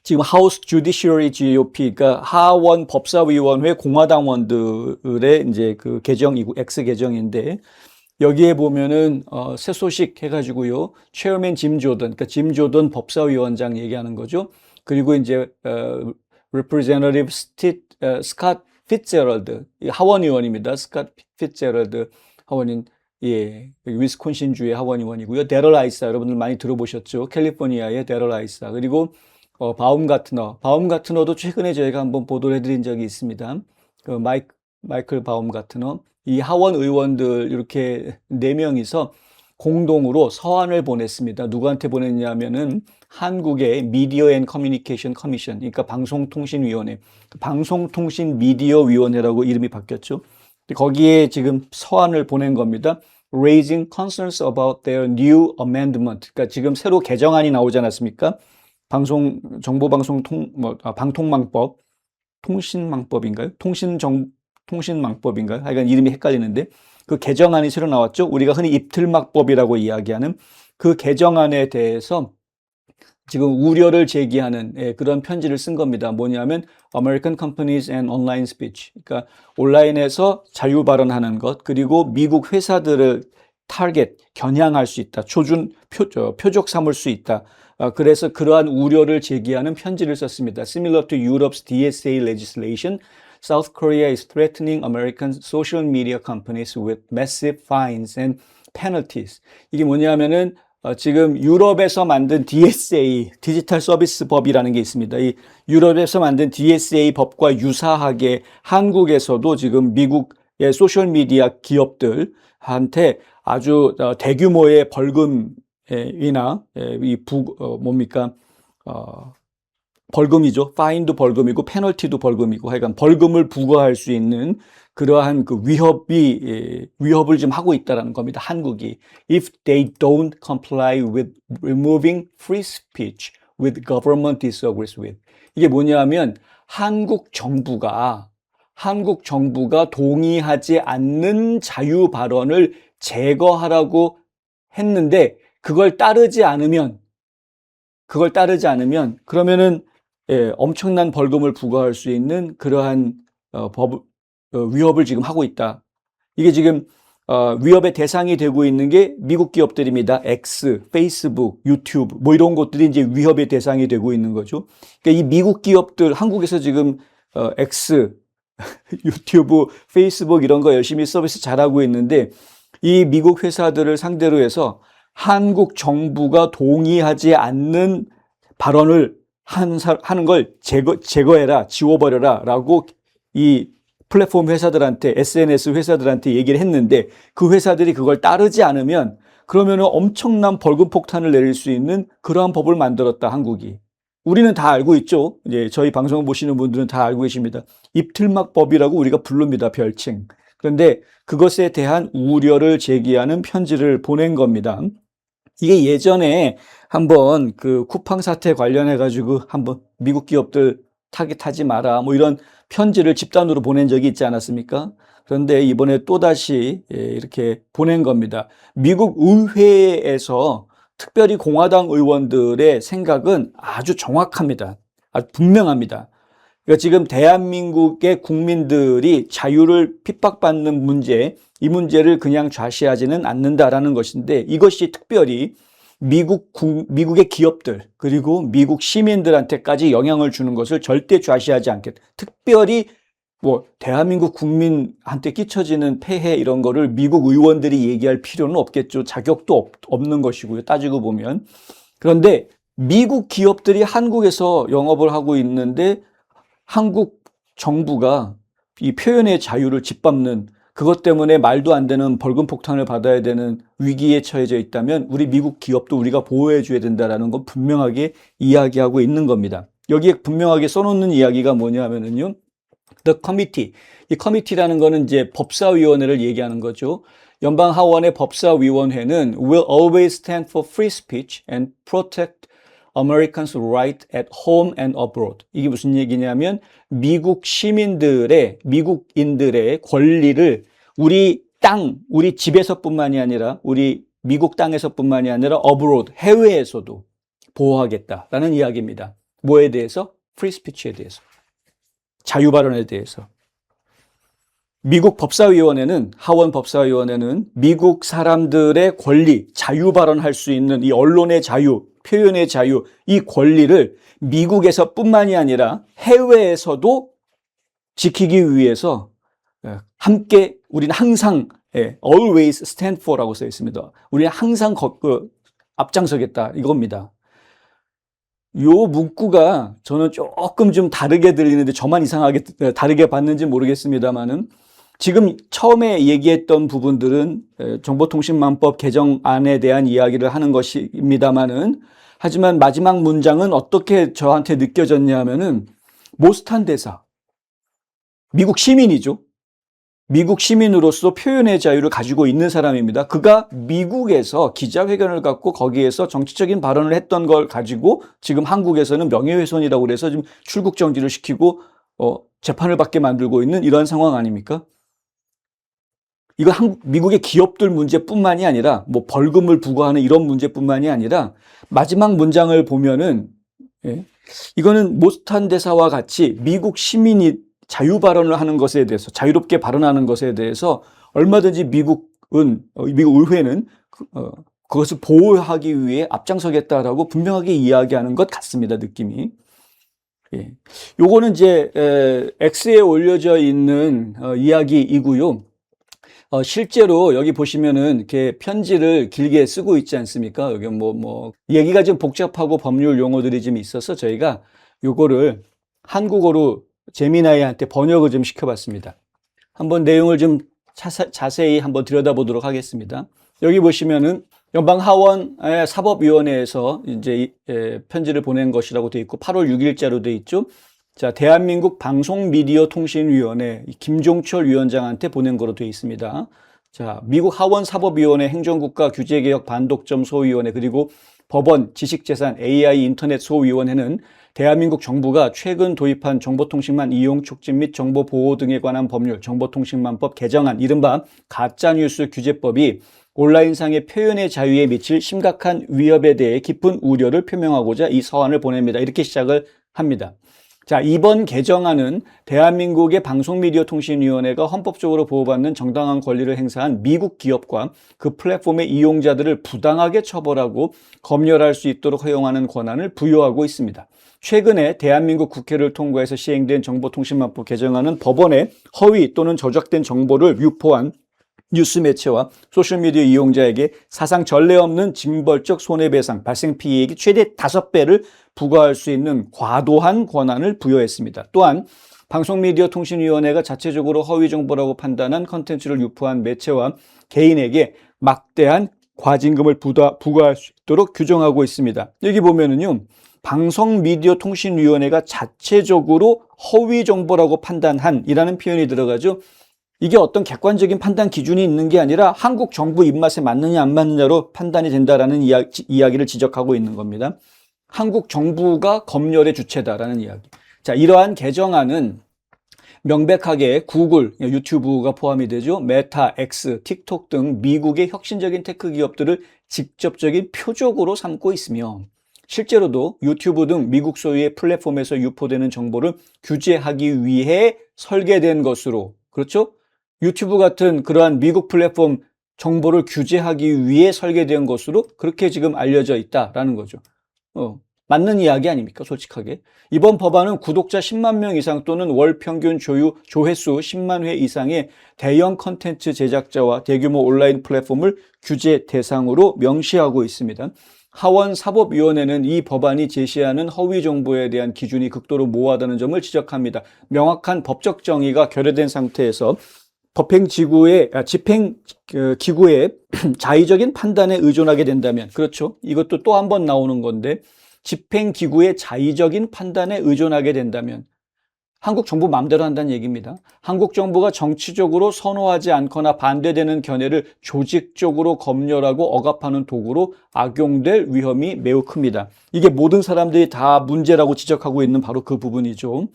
지금 하우스 주디셔리 GOP, 그러니까 하원 법사위원회 공화당원들의 이제 그 개정이고 X 개정인데 여기에 보면은 새 소식 해가지고요. 체어맨 짐 조던, 그러니까 짐 조던 법사위원장 얘기하는 거죠. 그리고 이제 Representative 스캇 피츠제럴드 하원 의원입니다. 스캇 피츠제럴드 하원인, 예, 위스콘신주의 하원 의원이고요. 데럴 아이사 여러분들 많이 들어보셨죠? 캘리포니아의 데럴 아이사. 그리고 바움가트너도 최근에 저희가 한번 보도를 해드린 적이 있습니다. 그 마이클 바움가트너. 이 하원 의원들 이렇게 4명이서 공동으로 서한을 보냈습니다. 누구한테 보냈냐면은 한국의 미디어 앤 커뮤니케이션 커미션, 그러니까 방송통신위원회, 방송통신미디어위원회라고 이름이 바뀌었죠. 거기에 지금 서한을 보낸 겁니다. Raising concerns about their new amendment. 그러니까 지금 새로 개정안이 나오지 않았습니까? 방통망법, 통신망법인가요? 통신망법인가요? 하여간 이름이 헷갈리는데 그 개정안이 새로 나왔죠. 우리가 흔히 입틀막법이라고 이야기하는 그 개정안에 대해서 지금 우려를 제기하는 그런 편지를 쓴 겁니다. 뭐냐면 American Companies and Online Speech. 그러니까 온라인에서 자유 발언하는 것, 그리고 미국 회사들을 겨냥할 수 있다. 표적 삼을 수 있다. 그래서 그러한 우려를 제기하는 편지를 썼습니다. Similar to Europe's DSA legislation, South Korea is threatening American social media companies with massive fines and penalties. 이게 뭐냐면은 지금 유럽에서 만든 DSA, 디지털 서비스 법이라는 게 있습니다. 이 유럽에서 만든 DSA 법과 유사하게 한국에서도 지금 미국의 소셜미디어 기업들한테 아주 대규모의 벌금이나 벌금이죠. 파인도 벌금이고 페널티도 벌금이고 하여간 벌금을 부과할 수 있는 그러한 그 위협을 좀 하고 있다는 겁니다. 한국이. If they don't comply with removing free speech with government disagrees with. 이게 뭐냐면 한국 정부가 동의하지 않는 자유 발언을 제거하라고 했는데 그걸 따르지 않으면 그러면은 엄청난 벌금을 부과할 수 있는 그러한 위협을 지금 하고 있다. 이게 지금 위협의 대상이 되고 있는 게 미국 기업들입니다. X, 페이스북, 유튜브 뭐 이런 것들이 이제 위협의 대상이 되고 있는 거죠. 그러니까 이 미국 기업들 한국에서 지금 X, 유튜브, 페이스북 이런 거 열심히 서비스 잘하고 있는데 이 미국 회사들을 상대로 해서 한국 정부가 동의하지 않는 발언을 하는 걸 제거해라, 지워버려라 라고 이 플랫폼 회사들한테, SNS 회사들한테 얘기를 했는데 그 회사들이 그걸 따르지 않으면 그러면은 엄청난 벌금 폭탄을 내릴 수 있는 그러한 법을 만들었다, 한국이. 우리는 다 알고 있죠. 이제 저희 방송을 보시는 분들은 다 알고 계십니다. 입틀막법이라고 우리가 부릅니다, 별칭. 그런데 그것에 대한 우려를 제기하는 편지를 보낸 겁니다. 이게 예전에 한번 그 쿠팡 사태 관련해 가지고 한번 미국 기업들 타깃하지 마라 뭐 이런 편지를 집단으로 보낸 적이 있지 않았습니까? 그런데 이번에 또다시 이렇게 보낸 겁니다. 미국 의회에서 특별히 공화당 의원들의 생각은 아주 정확합니다. 아주 분명합니다. 그러니까 지금 대한민국의 국민들이 자유를 핍박받는 문제, 이 문제를 그냥 좌시하지는 않는다라는 것인데 이것이 특별히 미국의 기업들 그리고 미국 시민들한테까지 영향을 주는 것을 절대 좌시하지 않겠다. 특별히 뭐 대한민국 국민한테 끼쳐지는 폐해 이런 거를 미국 의원들이 얘기할 필요는 없겠죠. 자격도 없는 것이고요. 따지고 보면. 그런데 미국 기업들이 한국에서 영업을 하고 있는데 한국 정부가 이 표현의 자유를 짓밟는 그것 때문에 말도 안 되는 벌금 폭탄을 받아야 되는 위기에 처해져 있다면 우리 미국 기업도 우리가 보호해 줘야 된다라는 건 분명하게 이야기하고 있는 겁니다. 여기에 분명하게 써놓는 이야기가 뭐냐면은요. The committee. 이 committee라는 거는 이제 법사위원회를 얘기하는 거죠. 연방 하원의 법사위원회는 will always stand for free speech and protect Americans' right at home and abroad. 이게 무슨 얘기냐면 미국인들의 권리를 우리 집에서뿐만이 아니라 우리 미국 땅에서뿐만이 아니라 abroad, 해외에서도 보호하겠다라는 이야기입니다. 뭐에 대해서? 프리 스피치에 대해서. 자유 발언에 대해서. 미국 법사위원회는, 하원 법사위원회는 미국 사람들의 권리, 자유 발언할 수 있는 이 언론의 자유, 표현의 자유, 이 권리를 미국에서 뿐만이 아니라 해외에서도 지키기 위해서 함께 우리는 항상 always stand for라고 써 있습니다. 우리는 항상 앞장서겠다 이겁니다. 요 문구가 저는 조금 좀 다르게 들리는데 저만 이상하게 다르게 봤는지 모르겠습니다만은 지금 처음에 얘기했던 부분들은 정보통신망법 개정안에 대한 이야기를 하는 것입니다만은 하지만 마지막 문장은 어떻게 저한테 느껴졌냐 하면은 모스탄 대사, 미국 시민이죠. 미국 시민으로서 표현의 자유를 가지고 있는 사람입니다. 그가 미국에서 기자회견을 갖고 거기에서 정치적인 발언을 했던 걸 가지고 지금 한국에서는 명예훼손이라고 그래서 지금 출국 정지를 시키고 재판을 받게 만들고 있는 이런 상황 아닙니까? 이거 미국의 기업들 문제뿐만이 아니라 뭐 벌금을 부과하는 이런 문제뿐만이 아니라 마지막 문장을 보면은 이거는 모스탄 대사와 같이 미국 시민이 자유 발언을 하는 것에 대해서 자유롭게 발언하는 것에 대해서 얼마든지 미국 의회는 그것을 보호하기 위해 앞장서겠다라고 분명하게 이야기하는 것 같습니다. 느낌이. 요거는 이제 X에 올려져 있는 이야기이고요. 실제로 여기 보시면은 이렇게 편지를 길게 쓰고 있지 않습니까? 여기 얘기가 좀 복잡하고 법률 용어들이 좀 있어서 저희가 요거를 한국어로 제미나이한테 번역을 좀 시켜봤습니다. 한번 내용을 좀 자세히 한번 들여다보도록 하겠습니다. 여기 보시면은 연방하원 사법위원회에서 이제 편지를 보낸 것이라고 되어 있고 8월 6일자로 되어 있죠. 자, 대한민국 방송미디어통신위원회 김종철 위원장한테 보낸 거로 되어 있습니다. 자, 미국 하원 사법위원회 행정국가 규제개혁 반독점 소위원회 그리고 법원 지식재산 AI 인터넷 소위원회는 대한민국 정부가 최근 도입한 정보통신망 이용 촉진 및 정보 보호 등에 관한 법률 정보통신망법 개정안 이른바 가짜뉴스 규제법이 온라인상의 표현의 자유에 미칠 심각한 위협에 대해 깊은 우려를 표명하고자 이 서한을 보냅니다. 이렇게 시작을 합니다. 자, 이번 개정안은 대한민국의 방송미디어통신위원회가 헌법적으로 보호받는 정당한 권리를 행사한 미국 기업과 그 플랫폼의 이용자들을 부당하게 처벌하고 검열할 수 있도록 허용하는 권한을 부여하고 있습니다. 최근에 대한민국 국회를 통과해서 시행된 정보통신망법 개정안은 법원에 허위 또는 저작된 정보를 유포한 뉴스 매체와 소셜미디어 이용자에게 사상 전례 없는 징벌적 손해배상, 발생 피해액이 최대 5배를 부과할 수 있는 과도한 권한을 부여했습니다. 또한 방송미디어통신위원회가 자체적으로 허위 정보라고 판단한 컨텐츠를 유포한 매체와 개인에게 막대한 과징금을 부과할 수 있도록 규정하고 있습니다. 여기 보면은요, 방송미디어통신위원회가 자체적으로 허위 정보라고 판단한 이라는 표현이 들어가죠. 이게 어떤 객관적인 판단 기준이 있는 게 아니라 한국 정부 입맛에 맞느냐 안 맞느냐로 판단이 된다라는 이야기를 지적하고 있는 겁니다. 한국 정부가 검열의 주체다라는 이야기. 자, 이러한 개정안은 명백하게 구글, 유튜브가 포함이 되죠. 메타, X, 틱톡 등 미국의 혁신적인 테크 기업들을 직접적인 표적으로 삼고 있으며 실제로도 유튜브 등 미국 소유의 플랫폼에서 유포되는 정보를 규제하기 위해 설계된 것으로, 그렇죠? 유튜브 같은 그러한 미국 플랫폼 정보를 규제하기 위해 설계된 것으로 그렇게 지금 알려져 있다라는 거죠. 맞는 이야기 아닙니까? 솔직하게. 이번 법안은 구독자 10만 명 이상 또는 월 평균 조회수 10만 회 이상의 대형 컨텐츠 제작자와 대규모 온라인 플랫폼을 규제 대상으로 명시하고 있습니다. 하원 사법위원회는 이 법안이 제시하는 허위 정보에 대한 기준이 극도로 모호하다는 점을 지적합니다. 명확한 법적 정의가 결여된 상태에서 집행기구의 자의적인 판단에 의존하게 된다면, 그렇죠? 이것도 또 한 번 나오는 건데, 집행기구의 자의적인 판단에 의존하게 된다면 한국 정부 마음대로 한다는 얘기입니다. 한국 정부가 정치적으로 선호하지 않거나 반대되는 견해를 조직적으로 검열하고 억압하는 도구로 악용될 위험이 매우 큽니다. 이게 모든 사람들이 다 문제라고 지적하고 있는 바로 그 부분이죠.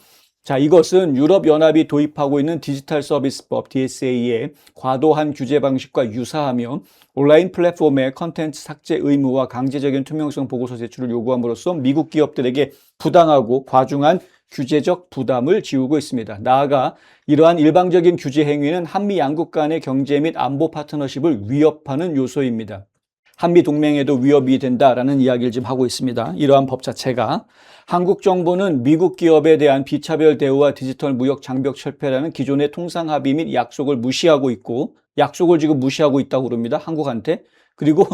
자, 이것은 유럽연합이 도입하고 있는 디지털 서비스법 DSA의 과도한 규제 방식과 유사하며 온라인 플랫폼의 컨텐츠 삭제 의무와 강제적인 투명성 보고서 제출을 요구함으로써 미국 기업들에게 부당하고 과중한 규제적 부담을 지우고 있습니다. 나아가 이러한 일방적인 규제 행위는 한미 양국 간의 경제 및 안보 파트너십을 위협하는 요소입니다. 한미 동맹에도 위협이 된다라는 이야기를 지금 하고 있습니다. 이러한 법 자체가. 한국 정부는 미국 기업에 대한 비차별 대우와 디지털 무역 장벽 철폐라는 기존의 통상 합의 및 약속을 무시하고 있고, 약속을 지금 무시하고 있다고 그럽니다. 한국한테. 그리고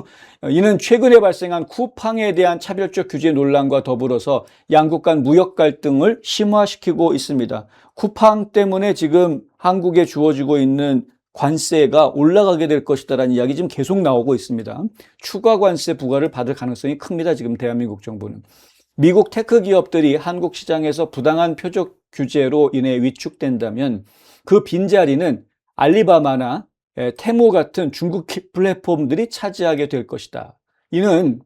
이는 최근에 발생한 쿠팡에 대한 차별적 규제 논란과 더불어서 양국 간 무역 갈등을 심화시키고 있습니다. 쿠팡 때문에 지금 한국에 주어지고 있는 관세가 올라가게 될 것이다라는 이야기 지금 계속 나오고 있습니다. 추가 관세 부과를 받을 가능성이 큽니다. 지금 대한민국 정부는. 미국 테크 기업들이 한국 시장에서 부당한 표적 규제로 인해 위축된다면 그 빈자리는 알리바바나 테무 같은 중국 플랫폼들이 차지하게 될 것이다. 이는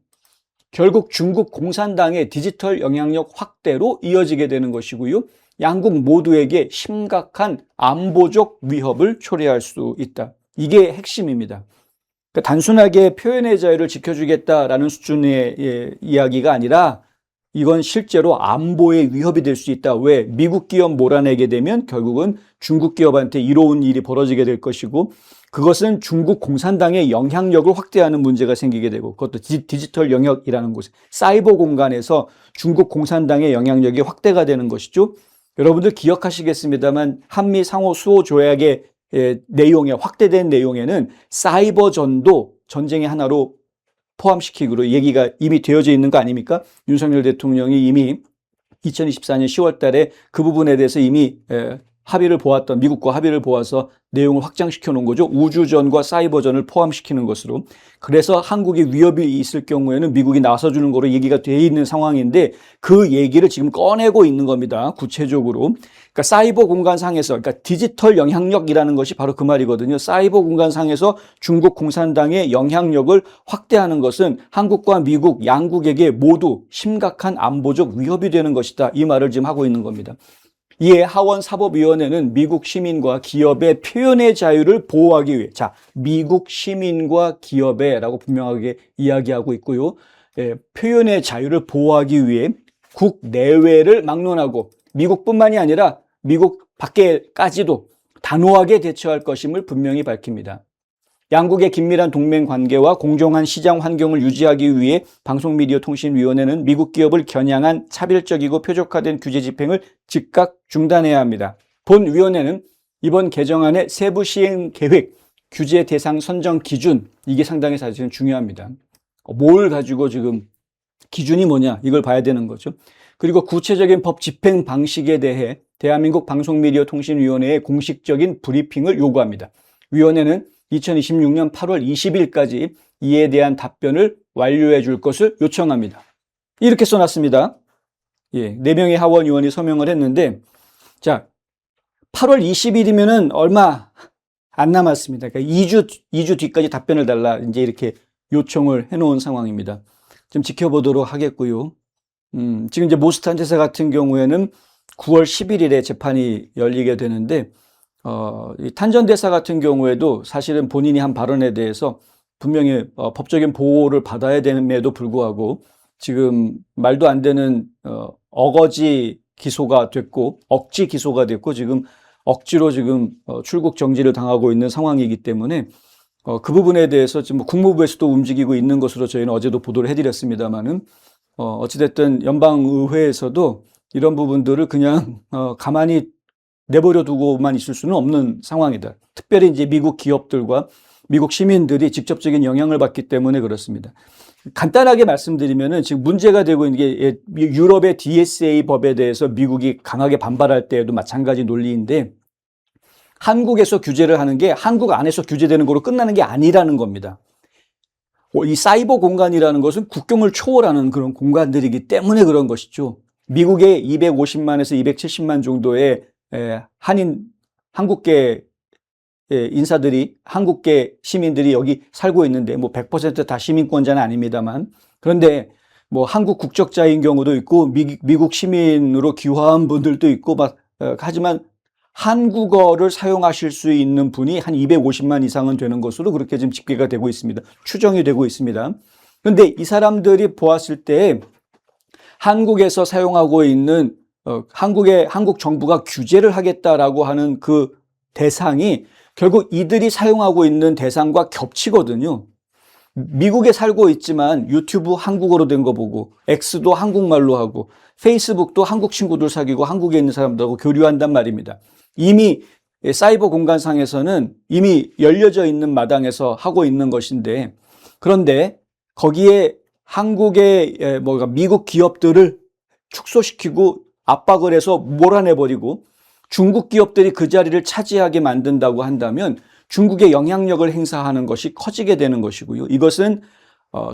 결국 중국 공산당의 디지털 영향력 확대로 이어지게 되는 것이고요. 양국 모두에게 심각한 안보적 위협을 초래할 수 있다. 이게 핵심입니다. 그러니까 단순하게 표현의 자유를 지켜주겠다라는 수준의 이야기가 아니라 이건 실제로 안보의 위협이 될 수 있다. 왜? 미국 기업 몰아내게 되면 결국은 중국 기업한테 이로운 일이 벌어지게 될 것이고, 그것은 중국 공산당의 영향력을 확대하는 문제가 생기게 되고, 그것도 디지털 영역이라는 곳, 사이버 공간에서 중국 공산당의 영향력이 확대가 되는 것이죠. 여러분들 기억하시겠습니다만 한미 상호 수호 조약의 내용에, 확대된 내용에는 사이버전도 전쟁의 하나로 포함시키기로 얘기가 이미 되어져 있는 거 아닙니까? 윤석열 대통령이 이미 2024년 10월 달에 그 부분에 대해서 이미 합의를 보았던, 미국과 합의를 보아서 내용을 확장시켜 놓은 거죠. 우주전과 사이버전을 포함시키는 것으로. 그래서 한국이 위협이 있을 경우에는 미국이 나서주는 거로 얘기가 돼 있는 상황인데 그 얘기를 지금 꺼내고 있는 겁니다. 구체적으로. 그러니까 사이버 공간상에서, 그러니까 디지털 영향력이라는 것이 바로 그 말이거든요. 사이버 공간상에서 중국 공산당의 영향력을 확대하는 것은 한국과 미국 양국에게 모두 심각한 안보적 위협이 되는 것이다. 이 말을 지금 하고 있는 겁니다. 이에 하원사법위원회는 미국 시민과 기업의 표현의 자유를 보호하기 위해, 자, 미국 시민과 기업에라고 분명하게 이야기하고 있고요. 표현의 자유를 보호하기 위해 국내외를 막론하고 미국뿐만이 아니라 미국 밖에까지도 단호하게 대처할 것임을 분명히 밝힙니다. 양국의 긴밀한 동맹 관계와 공정한 시장 환경을 유지하기 위해 방송미디어통신위원회는 미국 기업을 겨냥한 차별적이고 표적화된 규제 집행을 즉각 중단해야 합니다. 본 위원회는 이번 개정안의 세부 시행 계획, 규제 대상 선정 기준, 이게 상당히 사실은 중요합니다. 뭘 가지고 지금 기준이 뭐냐, 이걸 봐야 되는 거죠. 그리고 구체적인 법 집행 방식에 대해 대한민국 방송미디어통신위원회의 공식적인 브리핑을 요구합니다. 위원회는 2026년 8월 20일까지 이에 대한 답변을 완료해 줄 것을 요청합니다. 이렇게 써놨습니다. 4명의 하원의원이 서명을 했는데, 자, 8월 20일이면은 얼마 안 남았습니다. 그러니까 2주 뒤까지 답변을 달라. 이제 이렇게 요청을 해놓은 상황입니다. 좀 지켜보도록 하겠고요. 지금 이제 모스탄 대사 같은 경우에는 9월 11일에 재판이 열리게 되는데, 이 탄전 대사 같은 경우에도 사실은 본인이 한 발언에 대해서 분명히 법적인 보호를 받아야 됨에도 불구하고 지금 말도 안 되는 어거지 기소가 됐고 억지 기소가 됐고 지금 억지로 지금 출국 정지를 당하고 있는 상황이기 때문에 그 부분에 대해서 지금 국무부에서도 움직이고 있는 것으로 저희는 어제도 보도를 해드렸습니다만은 어찌됐든 연방의회에서도 이런 부분들을 그냥 가만히 내버려 두고만 있을 수는 없는 상황이다. 특별히 이제 미국 기업들과 미국 시민들이 직접적인 영향을 받기 때문에 그렇습니다. 간단하게 말씀드리면은 지금 문제가 되고 있는 게 유럽의 DSA 법에 대해서 미국이 강하게 반발할 때에도 마찬가지 논리인데 한국에서 규제를 하는 게 한국 안에서 규제되는 거로 끝나는 게 아니라는 겁니다. 이 사이버 공간이라는 것은 국경을 초월하는 그런 공간들이기 때문에 그런 것이죠. 미국의 250만에서 270만 정도의 한국계 인사들이, 한국계 시민들이 여기 살고 있는데, 뭐 100% 다 시민권자는 아닙니다만, 그런데 뭐 한국 국적자인 경우도 있고, 미국 시민으로 귀화한 분들도 있고, 막 하지만 한국어를 사용하실 수 있는 분이 한 250만 이상은 되는 것으로 그렇게 지금 집계가 되고 있습니다. 추정이 되고 있습니다. 그런데 이 사람들이 보았을 때 한국에서 사용하고 있는 한국 정부가 규제를 하겠다라고 하는 그 대상이 결국 이들이 사용하고 있는 대상과 겹치거든요. 미국에 살고 있지만 유튜브 한국어로 된 거 보고 X도 한국말로 하고 페이스북도 한국 친구들 사귀고 한국에 있는 사람들하고 교류한단 말입니다. 이미 사이버 공간상에서는 이미 열려져 있는 마당에서 하고 있는 것인데, 그런데 거기에 한국의 미국 기업들을 축소시키고 압박을 해서 몰아내버리고 중국 기업들이 그 자리를 차지하게 만든다고 한다면 중국의 영향력을 행사하는 것이 커지게 되는 것이고요. 이것은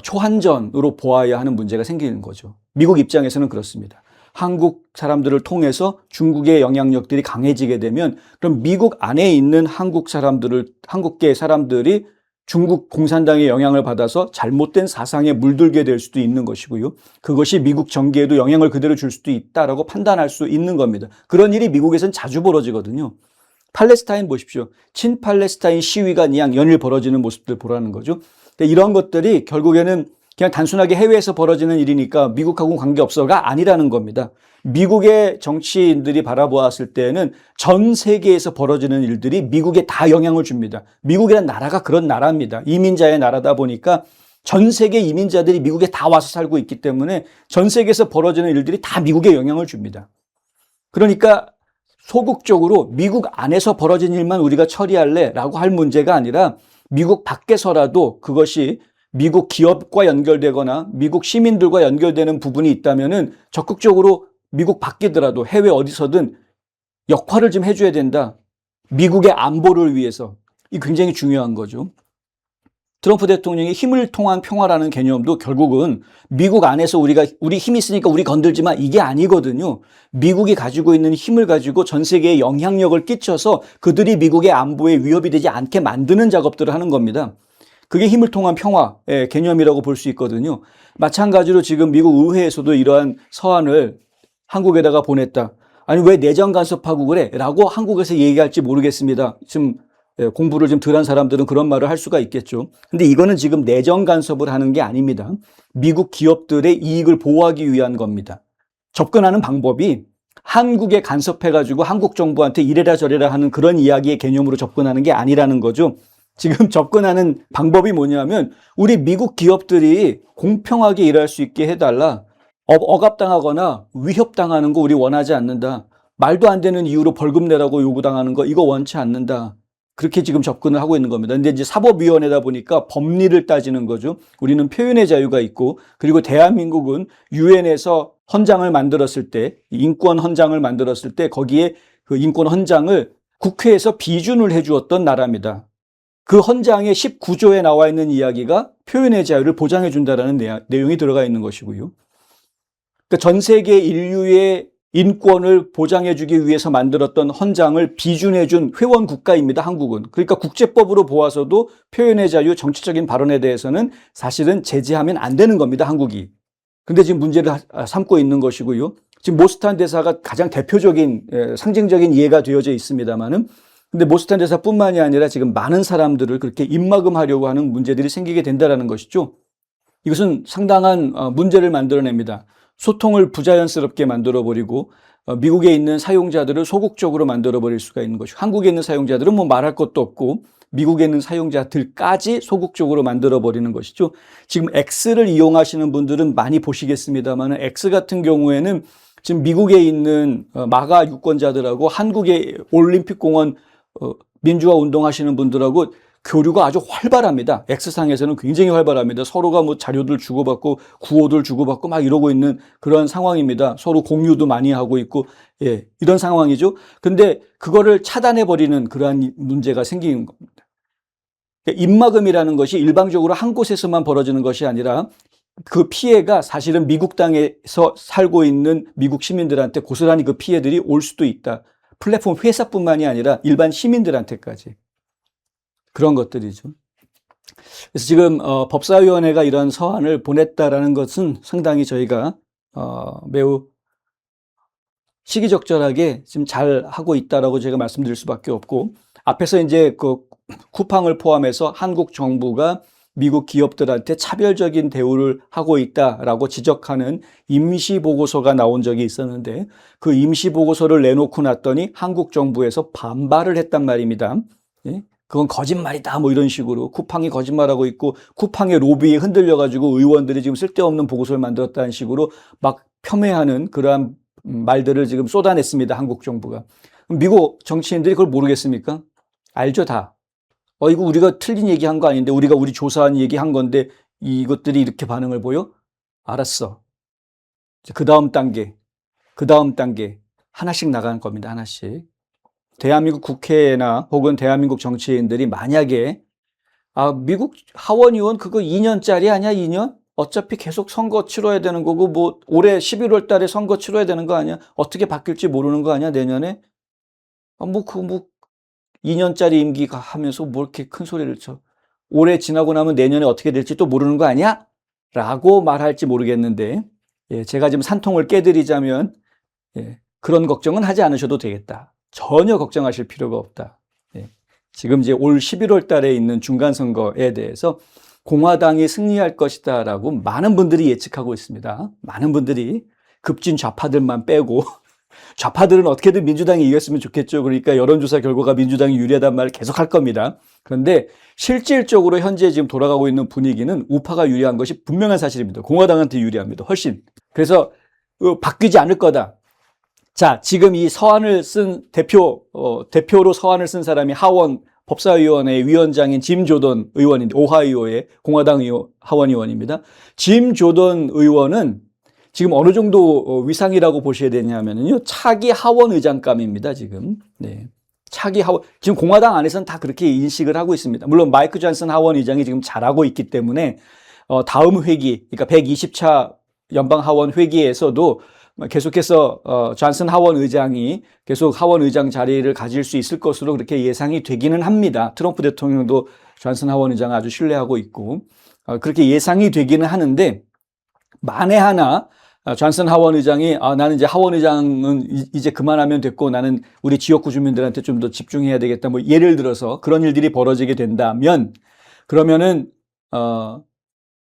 초한전으로 보아야 하는 문제가 생기는 거죠. 미국 입장에서는 그렇습니다. 한국 사람들을 통해서 중국의 영향력들이 강해지게 되면 그럼 미국 안에 있는 한국계 사람들이 중국 공산당의 영향을 받아서 잘못된 사상에 물들게 될 수도 있는 것이고요. 그것이 미국 정계에도 영향을 그대로 줄 수도 있다라고 판단할 수 있는 겁니다. 그런 일이 미국에서는 자주 벌어지거든요. 팔레스타인 보십시오. 친팔레스타인 시위가 그냥 연일 벌어지는 모습들 보라는 거죠. 이런 것들이 결국에는 그냥 단순하게 해외에서 벌어지는 일이니까 미국하고는 관계없어가 아니라는 겁니다. 미국의 정치인들이 바라보았을 때는 전 세계에서 벌어지는 일들이 미국에 다 영향을 줍니다. 미국이라는 나라가 그런 나라입니다. 이민자의 나라다 보니까 전 세계 이민자들이 미국에 다 와서 살고 있기 때문에 전 세계에서 벌어지는 일들이 다 미국에 영향을 줍니다. 그러니까 소극적으로 미국 안에서 벌어진 일만 우리가 처리할래 라고 할 문제가 아니라 미국 밖에서라도 그것이 미국 기업과 연결되거나 미국 시민들과 연결되는 부분이 있다면은 적극적으로 미국 밖이더라도 해외 어디서든 역할을 좀 해줘야 된다. 미국의 안보를 위해서. 이 굉장히 중요한 거죠. 트럼프 대통령이 힘을 통한 평화라는 개념도 결국은 미국 안에서 우리 힘이 있으니까 우리 건들지 마, 이게 아니거든요. 미국이 가지고 있는 힘을 가지고 전 세계에 영향력을 끼쳐서 그들이 미국의 안보에 위협이 되지 않게 만드는 작업들을 하는 겁니다. 그게 힘을 통한 평화의 개념이라고 볼 수 있거든요. 마찬가지로 지금 미국 의회에서도 이러한 서한을 한국에다가 보냈다. 아니 왜 내정 간섭하고 그래? 라고 한국에서 얘기할지 모르겠습니다. 지금 공부를 좀 덜한 사람들은 그런 말을 할 수가 있겠죠. 근데 이거는 지금 내정 간섭을 하는 게 아닙니다. 미국 기업들의 이익을 보호하기 위한 겁니다. 접근하는 방법이 한국에 간섭해가지고 한국 정부한테 이래라 저래라 하는 그런 이야기의 개념으로 접근하는 게 아니라는 거죠. 지금 접근하는 방법이 뭐냐면 우리 미국 기업들이 공평하게 일할 수 있게 해달라. 억압당하거나 위협당하는 거 우리 원하지 않는다. 말도 안 되는 이유로 벌금 내라고 요구당하는 거 이거 원치 않는다. 그렇게 지금 접근을 하고 있는 겁니다. 근데 이제 사법위원회다 보니까 법리를 따지는 거죠. 우리는 표현의 자유가 있고, 그리고 대한민국은 유엔에서 헌장을 만들었을 때, 인권 헌장을 만들었을 때 거기에 그 인권 헌장을 국회에서 비준을 해주었던 나라입니다. 그 헌장의 19조에 나와 있는 이야기가 표현의 자유를 보장해 준다라는 내용이 들어가 있는 것이고요. 그러니까 전 세계 인류의 인권을 보장해주기 위해서 만들었던 헌장을 비준해준 회원 국가입니다, 한국은. 그러니까 국제법으로 보아서도 표현의 자유, 정치적인 발언에 대해서는 사실은 제재하면 안 되는 겁니다, 한국이. 근데 지금 문제를 삼고 있는 것이고요. 지금 모스탄 대사가 가장 대표적인, 상징적인 이해가 되어져 있습니다만은, 근데 모스탄 대사뿐만이 아니라 지금 많은 사람들을 그렇게 입막음하려고 하는 문제들이 생기게 된다는 것이죠. 이것은 상당한 문제를 만들어냅니다. 소통을 부자연스럽게 만들어버리고 미국에 있는 사용자들을 소극적으로 만들어버릴 수가 있는 것이고, 한국에 있는 사용자들은 뭐 말할 것도 없고 미국에 있는 사용자들까지 소극적으로 만들어버리는 것이죠. 지금 X를 이용하시는 분들은 많이 보시겠습니다만 X 같은 경우에는 지금 미국에 있는 마가 유권자들하고 한국의 올림픽공원 민주화 운동하시는 분들하고 교류가 아주 활발합니다. X상에서는 굉장히 활발합니다. 서로가 뭐 자료들 주고받고 구호들 주고받고 막 이러고 있는 그런 상황입니다. 서로 공유도 많이 하고 있고, 예, 이런 상황이죠. 근데 그거를 차단해버리는 그러한 문제가 생기는 겁니다. 입막음이라는 것이 일방적으로 한 곳에서만 벌어지는 것이 아니라 그 피해가 사실은 미국 땅에서 살고 있는 미국 시민들한테 고스란히 그 피해들이 올 수도 있다. 플랫폼 회사뿐만이 아니라 일반 시민들한테까지. 그런 것들이죠. 그래서 지금 법사위원회가 이런 서한을 보냈다라는 것은 상당히 저희가 매우 시기적절하게 지금 잘 하고 있다라고 제가 말씀드릴 수밖에 없고, 앞에서 이제 그 쿠팡을 포함해서 한국 정부가 미국 기업들한테 차별적인 대우를 하고 있다라고 지적하는 임시보고서가 나온 적이 있었는데, 그 임시보고서를 내놓고 났더니 한국 정부에서 반발을 했단 말입니다. 예? 그건 거짓말이다 뭐 이런 식으로 쿠팡이 거짓말하고 있고 쿠팡의 로비에 흔들려가지고 의원들이 지금 쓸데없는 보고서를 만들었다는 식으로 막 폄훼하는 그러한 말들을 지금 쏟아냈습니다. 한국 정부가. 미국 정치인들이 그걸 모르겠습니까? 알죠 다. 이거 우리가 틀린 얘기한 거 아닌데, 우리가 우리 조사한 얘기한 건데 이것들이 이렇게 반응을 보여? 알았어. 그 다음 단계 하나씩 나가는 겁니다. 하나씩. 대한민국 국회나 혹은 대한민국 정치인들이 만약에 미국 하원의원 그거 2년짜리 아니야? 2년? 어차피 계속 선거 치러야 되는 거고 뭐 올해 11월 달에 선거 치러야 되는 거 아니야? 어떻게 바뀔지 모르는 거 아니야? 내년에? 2년짜리 임기가 하면서 뭐 이렇게 큰 소리를 쳐. 올해 지나고 나면 내년에 어떻게 될지 또 모르는 거 아니야? 라고 말할지 모르겠는데, 제가 지금 산통을 깨드리자면, 그런 걱정은 하지 않으셔도 되겠다. 전혀 걱정하실 필요가 없다. 지금 이제 올 11월 달에 있는 중간선거에 대해서 공화당이 승리할 것이다라고 많은 분들이 예측하고 있습니다. 많은 분들이 급진 좌파들만 빼고 좌파들은 어떻게든 민주당이 이겼으면 좋겠죠. 그러니까 여론조사 결과가 민주당이 유리하단 말을 계속 할 겁니다. 그런데 실질적으로 현재 지금 돌아가고 있는 분위기는 우파가 유리한 것이 분명한 사실입니다. 공화당한테 유리합니다. 훨씬. 그래서 바뀌지 않을 거다. 자, 지금 이 서한을 쓴 대표로 서한을 쓴 사람이 하원 법사위원회 위원장인 짐 조던 의원인데, 오하이오의 공화당 하원 의원입니다. 짐 조던 의원은 지금 어느 정도 위상이라고 보셔야 되냐면요, 차기 하원 의장감입니다, 지금. 네. 차기 하원, 지금 공화당 안에서는 다 그렇게 인식을 하고 있습니다. 물론 마이크 존슨 하원 의장이 지금 잘하고 있기 때문에, 다음 회기, 그러니까 120차 연방 하원 회기에서도 계속해서 존슨 하원 의장이 계속 하원 의장 자리를 가질 수 있을 것으로 그렇게 예상이 되기는 합니다. 트럼프 대통령도 존슨 하원 의장을 아주 신뢰하고 있고, 그렇게 예상이 되기는 하는데, 만에 하나 존슨 하원 의장이 나는 이제 하원 의장은 이제 그만하면 됐고 나는 우리 지역구 주민들한테 좀 더 집중해야 되겠다, 뭐 예를 들어서 그런 일들이 벌어지게 된다면, 그러면은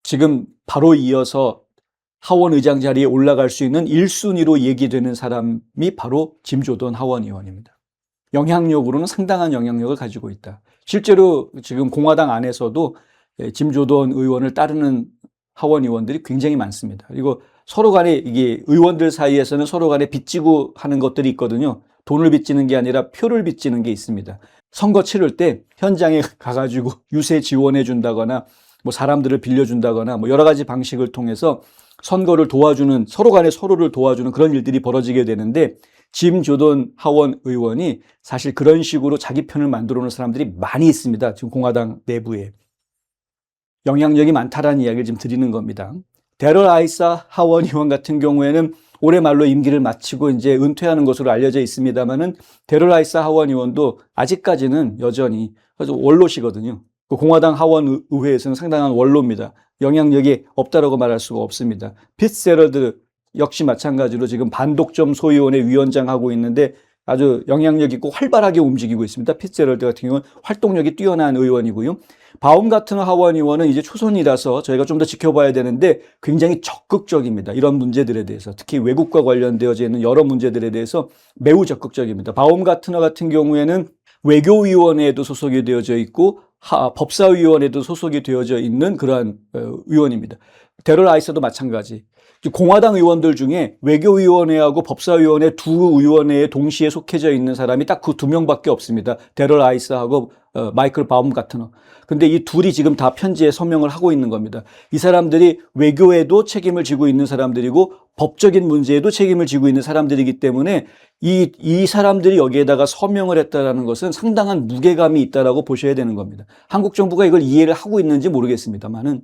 지금 바로 이어서 하원 의장 자리에 올라갈 수 있는 1순위로 얘기되는 사람이 바로 짐 조던 하원 의원입니다. 영향력으로는 상당한 영향력을 가지고 있다. 실제로 지금 공화당 안에서도 짐 조던 의원을 따르는 하원 의원들이 굉장히 많습니다. 그리고 서로 간에 이게 의원들 사이에서는 서로 간에 빚지고 하는 것들이 있거든요. 돈을 빚지는 게 아니라 표를 빚지는 게 있습니다. 선거 치를 때 현장에 가가지고 유세 지원해 준다거나 뭐 사람들을 빌려준다거나 뭐 여러 가지 방식을 통해서 선거를 도와주는, 서로 간에 서로를 도와주는 그런 일들이 벌어지게 되는데, 짐 조던 하원 의원이 사실 그런 식으로 자기 편을 만들어 놓은 사람들이 많이 있습니다. 지금 공화당 내부에. 영향력이 많다라는 이야기를 지금 드리는 겁니다. 데럴 아이사 하원 의원 같은 경우에는 올해 말로 임기를 마치고 이제 은퇴하는 것으로 알려져 있습니다만은, 데럴 아이사 하원 의원도 아직까지는 여전히 원로시거든요. 공화당 하원 의회에서는 상당한 원로입니다. 영향력이 없다라고 말할 수가 없습니다. 피츠제럴드 역시 마찬가지로 지금 반독점 소위원회 위원장하고 있는데 아주 영향력 있고 활발하게 움직이고 있습니다. 피츠제럴드 같은 경우는 활동력이 뛰어난 의원이고요. 바움가트너 하원 의원은 이제 초선이라서 저희가 좀 더 지켜봐야 되는데 굉장히 적극적입니다. 이런 문제들에 대해서, 특히 외국과 관련되어져 있는 여러 문제들에 대해서 매우 적극적입니다. 바움가트너 같은 경우에는 외교위원회에도 소속이 되어져 있고 법사위원회에도 소속이 되어져 있는 그러한 의원입니다. 데럴 아이사도 마찬가지. 공화당 의원들 중에 외교위원회하고 법사위원회 두 의원회에 동시에 속해져 있는 사람이 딱 그 2명밖에 없습니다. 데럴 아이사하고 마이클 바움가트너. 근데 이 둘이 지금 다 편지에 서명을 하고 있는 겁니다. 이 사람들이 외교에도 책임을 지고 있는 사람들이고 법적인 문제에도 책임을 지고 있는 사람들이기 때문에 이 사람들이 여기에다가 서명을 했다는 것은 상당한 무게감이 있다라고 보셔야 되는 겁니다. 한국 정부가 이걸 이해를 하고 있는지 모르겠습니다만은